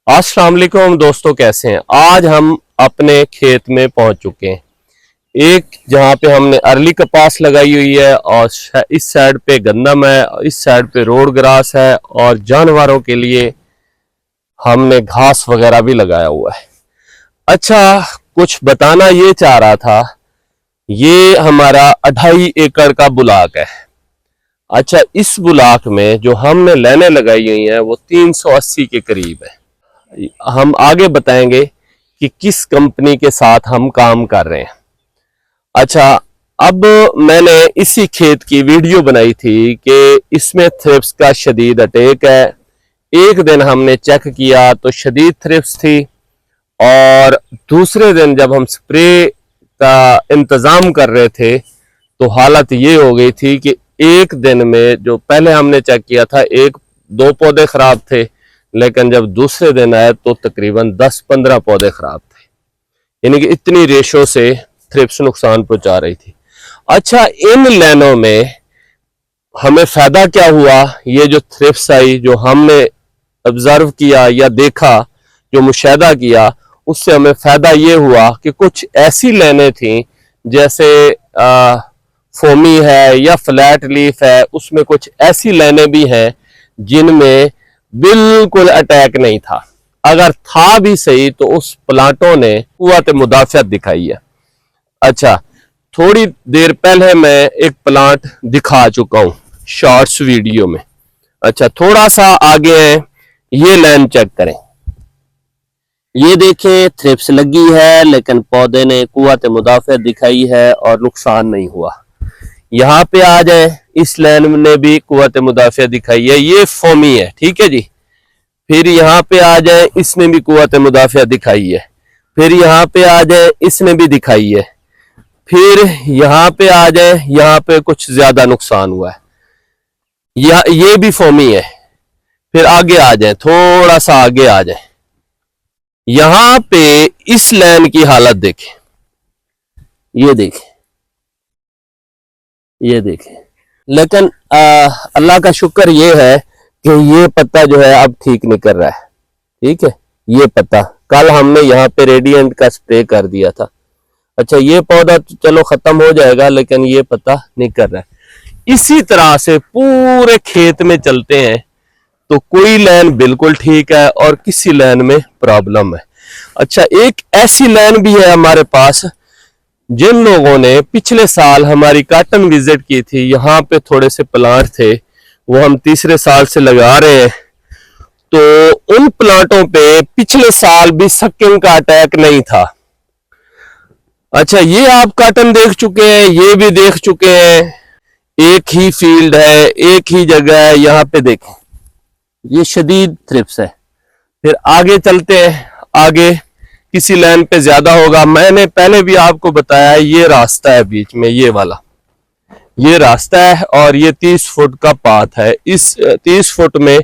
अस्सलाम वालेकुम दोस्तों, कैसे हैं। आज हम अपने खेत में पहुंच चुके हैं। एक जहां पे हमने अर्ली कपास लगाई हुई है और इस साइड पे गंदम है, इस साइड पे रोड ग्रास है और जानवरों के लिए हमने घास वगैरह भी लगाया हुआ है। अच्छा, कुछ बताना ये चाह रहा था, ये हमारा 2.5 एकड़ का बुलाक है। अच्छा, इस बुलाक में जो हमने लाइनें लगाई हुई हैं वो 380 के करीब है। हम आगे बताएंगे कि किस कंपनी के साथ हम काम कर रहे हैं। अच्छा, अब मैंने इसी खेत की वीडियो बनाई थी कि इसमें थ्रिप्स का शदीद अटैक है। एक दिन हमने चेक किया तो शदीद थ्रिप्स थी और दूसरे दिन जब हम स्प्रे का इंतज़ाम कर रहे थे तो हालत ये हो गई थी कि एक दिन में जो पहले हमने चेक किया था 1-2 पौधे खराब थे, लेकिन जब दूसरे दिन आए तो तकरीबन 10-15 पौधे खराब थे। यानी कि इतनी रेशो से थ्रिप्स नुकसान पहुंचा रही थी। अच्छा, इन लाइनों में हमें फायदा क्या हुआ, ये जो थ्रिप्स आई, जो हमने ऑब्जर्व किया या देखा, जो मुशाहिदा किया, उससे हमें फायदा ये हुआ कि कुछ ऐसी लाइनें थी जैसे फोमी है या फ्लैट लीफ है, उसमें कुछ ऐसी लाइनें भी हैं जिनमें बिल्कुल अटैक नहीं था। अगर था भी सही तो उस प्लांटों ने कुव्वत मुदाफियत दिखाई है। अच्छा, थोड़ी देर पहले मैं एक प्लांट दिखा चुका हूं शॉर्ट्स वीडियो में। अच्छा, थोड़ा सा आगे है, ये लाइन चेक करें। ये देखें, थ्रिप्स लगी है लेकिन पौधे ने कुव्वत मुदाफियत दिखाई है और नुकसान नहीं हुआ। यहाँ पे आ जाए, इस लाइन ने भी कुव्वत मुदाफियत दिखाई है, ये फोमी है, ठीक है जी। फिर यहाँ पे आ जाए, इसने भी कुव्वत मुदाफियत दिखाई है। फिर यहाँ पे आ जाए, इसने भी दिखाई है। फिर यहाँ पे आ जाए, यहाँ पे कुछ ज्यादा नुकसान हुआ है, ये भी फोमी है। फिर आगे आ जाए, थोड़ा सा आगे आ जाए, यहाँ पे इस लाइन की हालत देखें, ये देखें, ये देखें। लेकिन अल्लाह का शुक्र ये है कि ये पत्ता जो है अब ठीक नहीं कर रहा है, ठीक है। ये पत्ता कल हमने यहाँ पे रेडिएंट का स्प्रे कर दिया था। अच्छा, ये पौधा तो चलो खत्म हो जाएगा, लेकिन ये पत्ता नहीं कर रहा है। इसी तरह से पूरे खेत में चलते हैं तो कोई लाइन बिल्कुल ठीक है और किसी लाइन में प्रॉब्लम है। अच्छा, एक ऐसी लाइन भी है हमारे पास, जिन लोगों ने पिछले साल हमारी कॉटन विजिट की थी, यहाँ पे थोड़े से प्लांट थे, वो हम तीसरे साल से लगा रहे हैं, तो उन प्लांटों पे पिछले साल भी सकिंग का अटैक नहीं था। अच्छा, ये आप कॉटन देख चुके हैं, ये भी देख चुके हैं, एक ही फील्ड है, एक ही जगह है। यहाँ पे देखें, ये शदीद थ्रिप्स है। फिर आगे चलते हैं, आगे किसी लाइन पे ज्यादा होगा। मैंने पहले भी आपको बताया, ये रास्ता है बीच में, ये वाला ये रास्ता है और ये 30 फुट का पाथ है। इस 30 फुट में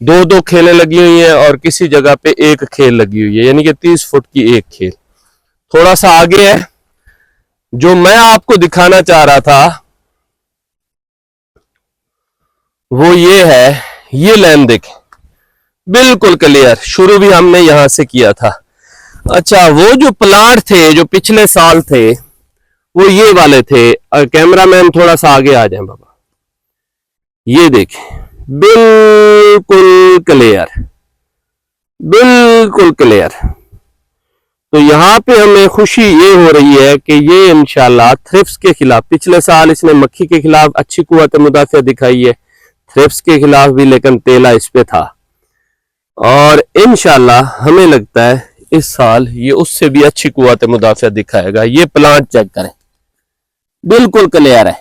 2-2 खेलें लगी हुई हैं और किसी जगह पे एक खेल लगी हुई है, यानी कि 30 फुट की एक खेल। थोड़ा सा आगे है, जो मैं आपको दिखाना चाह रहा था वो ये है, ये लाइन देखें, बिल्कुल क्लियर। शुरू भी हमने यहां से किया था। अच्छा, वो जो प्लांट थे जो पिछले साल थे वो ये वाले थे। कैमरामैन थोड़ा सा आगे आ जाए बाबा, ये देखें, बिल्कुल क्लियर, बिल्कुल क्लियर। तो यहाँ पे हमें खुशी ये हो रही है कि ये इंशाल्लाह थ्रिप्स के खिलाफ, पिछले साल इसने मक्खी के खिलाफ अच्छी कुव्वत मुदाफियत दिखाई है, थ्रिप्स के खिलाफ भी, लेकिन तेला इस पे था। और इंशाल्लाह हमें लगता है इस साल ये उससे भी अच्छी कुव्वत मुदाफियत दिखाएगा। ये प्लांट चेक करें, बिल्कुल क्लियर है,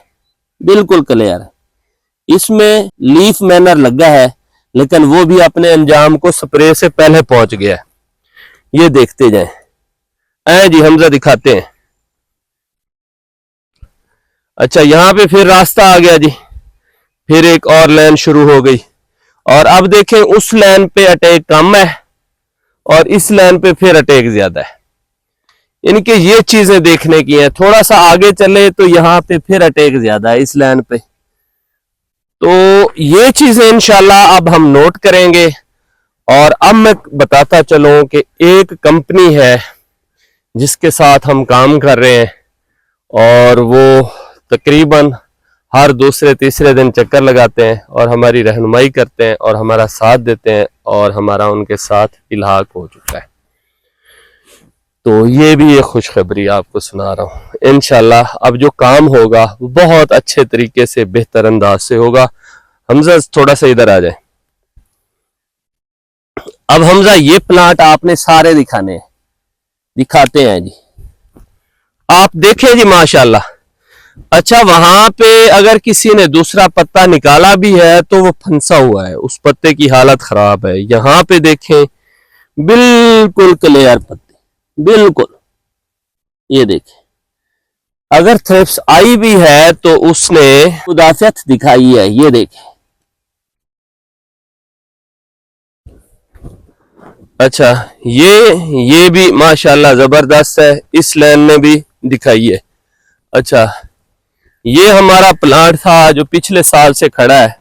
बिल्कुल क्लियर है। इसमें लीफ मैनर लगा है, लेकिन वो भी अपने अंजाम को स्प्रे से पहले पहुंच गया है। ये देखते जाएं। जी हमजा दिखाते हैं। अच्छा, यहां पे फिर रास्ता आ गया जी, फिर एक और लाइन शुरू हो गई। और अब देखें, उस लाइन पे अटैक कम है और इस लाइन पे फिर अटैक ज्यादा है। इनके ये चीजें देखने की हैं। थोड़ा सा आगे चले तो यहाँ पे फिर अटैक ज्यादा है इस लाइन पे। तो ये चीजें इंशाल्लाह अब हम नोट करेंगे और अब मैं बताता चलूं कि एक कंपनी है जिसके साथ हम काम कर रहे हैं, और वो तकरीबन हर दूसरे तीसरे दिन चक्कर लगाते हैं और हमारी रहनुमाई करते हैं और हमारा साथ देते हैं, और हमारा उनके साथ इल्हाक हो चुका है। तो ये भी एक खुशखबरी आपको सुना रहा हूँ। इंशाल्लाह अब जो काम होगा वो बहुत अच्छे तरीके से, बेहतर अंदाज से होगा। हमजा थोड़ा सा इधर आ जाए। अब हमजा ये प्लांट आपने सारे दिखाने हैं, दिखाते हैं जी। आप देखें जी माशाल्लाह। अच्छा, वहां पे अगर किसी ने दूसरा पत्ता निकाला भी है तो वो फंसा हुआ है, उस पत्ते की हालत खराब है। यहाँ पे देखें बिल्कुल क्लियर पत्ते, बिल्कुल। ये देखें, अगर थ्रिप्स आई भी है तो उसने मुदाफियत दिखाई है। ये देखें, अच्छा ये भी माशाल्लाह जबरदस्त है, इस लाइन में भी दिखाई है। अच्छा, ये हमारा प्लांट था जो पिछले साल से खड़ा है,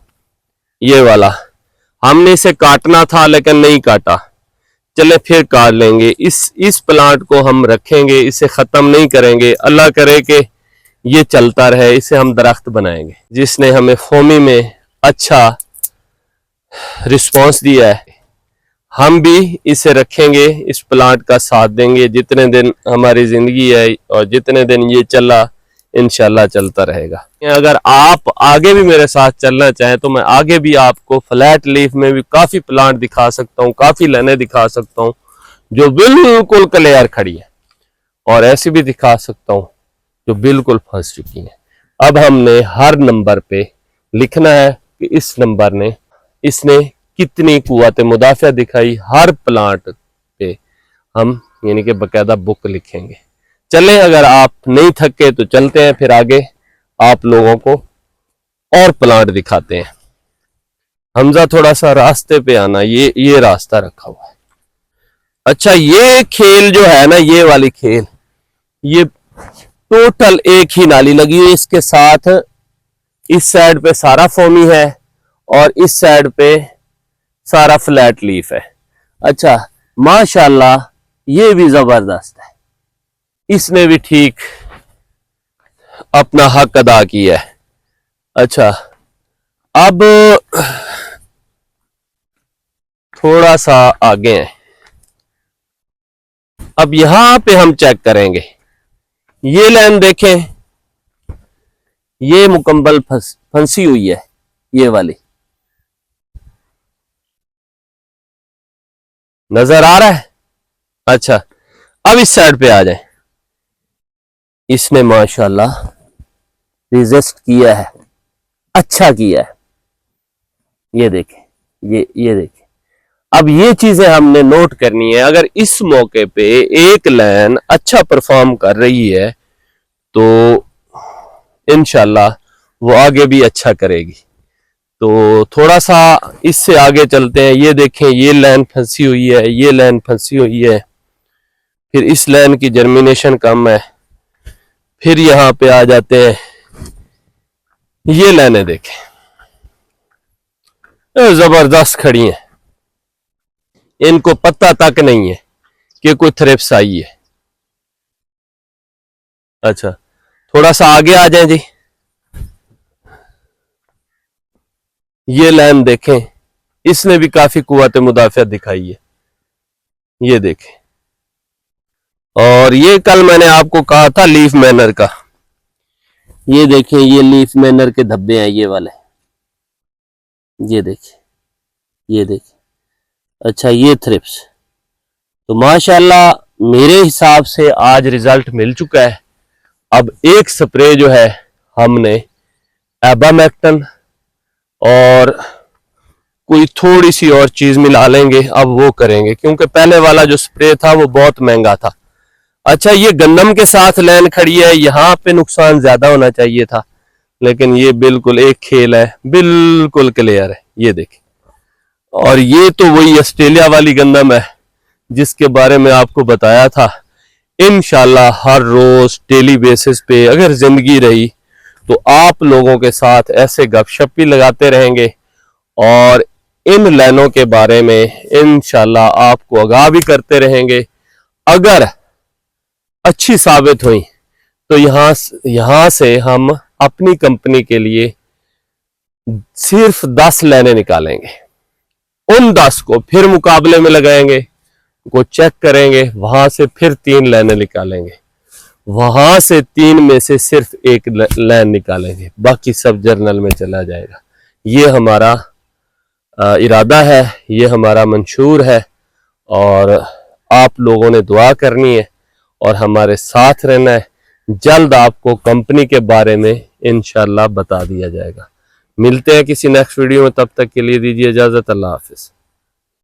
ये वाला। हमने इसे काटना था लेकिन नहीं काटा, चले फिर काट लेंगे। इस प्लांट को हम रखेंगे, इसे खत्म नहीं करेंगे। अल्लाह करे कि ये चलता रहे, इसे हम दरख्त बनाएंगे। जिसने हमें फोमी में अच्छा रिस्पांस दिया है, हम भी इसे रखेंगे, इस प्लांट का साथ देंगे जितने दिन हमारी जिंदगी है, और जितने दिन ये चला इंशाल्लाह चलता रहेगा। अगर आप आगे भी मेरे साथ चलना चाहें तो मैं आगे भी आपको फ्लैट लीफ में भी काफी प्लांट दिखा सकता हूँ, काफी लाइनें दिखा सकता हूँ जो बिल्कुल क्लियर खड़ी है, और ऐसी भी दिखा सकता हूँ जो बिल्कुल फंस चुकी है। अब हमने हर नंबर पे लिखना है कि इस नंबर ने, इसने कितनी कुव्वत मुदाफिया दिखाई। हर प्लांट पे हम यानी कि बकायदा बुक लिखेंगे। चलें, अगर आप नहीं थके तो चलते हैं, फिर आगे आप लोगों को और प्लांट दिखाते हैं। हमजा थोड़ा सा रास्ते पे आना, ये रास्ता रखा हुआ है। अच्छा, ये खेल जो है ना, ये वाली खेल, ये टोटल एक ही नाली लगी हुई है। इसके साथ इस साइड पे सारा फोमी है और इस साइड पे सारा फ्लैट लीफ है। अच्छा, माशाल्लाह ये भी जबरदस्त है, इसने भी ठीक अपना हक अदा किया है। अच्छा, अब थोड़ा सा आगे हैं। अब यहां पे हम चेक करेंगे, ये लाइन देखें, ये मुकम्मल फंसी हुई है, ये वाली नजर आ रहा है। अच्छा, अब इस साइड पे आ जाए। इसने माशाल्लाह रिजेस्ट किया है, अच्छा किया है। ये देखें, ये देखें। अब ये चीजें हमने नोट करनी है। अगर इस मौके पे एक लाइन अच्छा परफॉर्म कर रही है तो इंशाल्लाह वो आगे भी अच्छा करेगी। तो थोड़ा सा इससे आगे चलते हैं। ये देखें, ये लाइन फंसी हुई है, ये लाइन फंसी हुई है, फिर इस लाइन की जर्मिनेशन कम है। फिर यहां पे आ जाते हैं, ये लाइनें देखें, जबरदस्त खड़ी हैं, इनको पता तक नहीं है कि कोई थ्रिप्स आई है। अच्छा, थोड़ा सा आगे आ जाए जी। ये लाइन देखें, इसने भी काफी कुव्वत मुदाफियत दिखाई है। ये देखें, और ये कल मैंने आपको कहा था लीफ मैनर का। ये देखें, ये लीफ मैनर के धब्बे हैं, ये वाले, ये देखें, ये देखें। अच्छा, ये थ्रिप्स, तो माशाल्लाह मेरे हिसाब से आज रिजल्ट मिल चुका है। अब एक स्प्रे जो है हमने एबामेक्टन और कोई थोड़ी सी और चीज मिला लेंगे, अब वो करेंगे, क्योंकि पहले वाला जो स्प्रे था वो बहुत महंगा था। अच्छा, ये गंदम के साथ लाइन खड़ी है, यहाँ पे नुकसान ज्यादा होना चाहिए था, लेकिन ये बिल्कुल एक खेल है, बिल्कुल क्लियर है। ये देखें, और ये तो वही ऑस्ट्रेलिया वाली गंदम है जिसके बारे में आपको बताया था। इंशाल्लाह हर रोज डेली बेसिस पे अगर जिंदगी रही तो आप लोगों के साथ ऐसे गपशप भी लगाते रहेंगे, और इन लाइनों के बारे में इंशाल्लाह आपको आगाह भी करते रहेंगे। अगर अच्छी साबित हुई तो यहां से हम अपनी कंपनी के लिए सिर्फ 10 लाइनें निकालेंगे। उन 10 को फिर मुकाबले में लगाएंगे, को चेक करेंगे, वहां से फिर 3 लाइनें निकालेंगे, वहां से 3 में से सिर्फ 1 लाइन निकालेंगे, बाकी सब जर्नल में चला जाएगा। ये हमारा इरादा है, ये हमारा मंशूर है और आप लोगों ने दुआ करनी है और हमारे साथ रहना है। जल्द आपको कंपनी के बारे में इंशाल्लाह बता दिया जाएगा। मिलते हैं किसी नेक्स्ट वीडियो में, तब तक के लिए दीजिए इजाजत। अल्लाह हाफिज।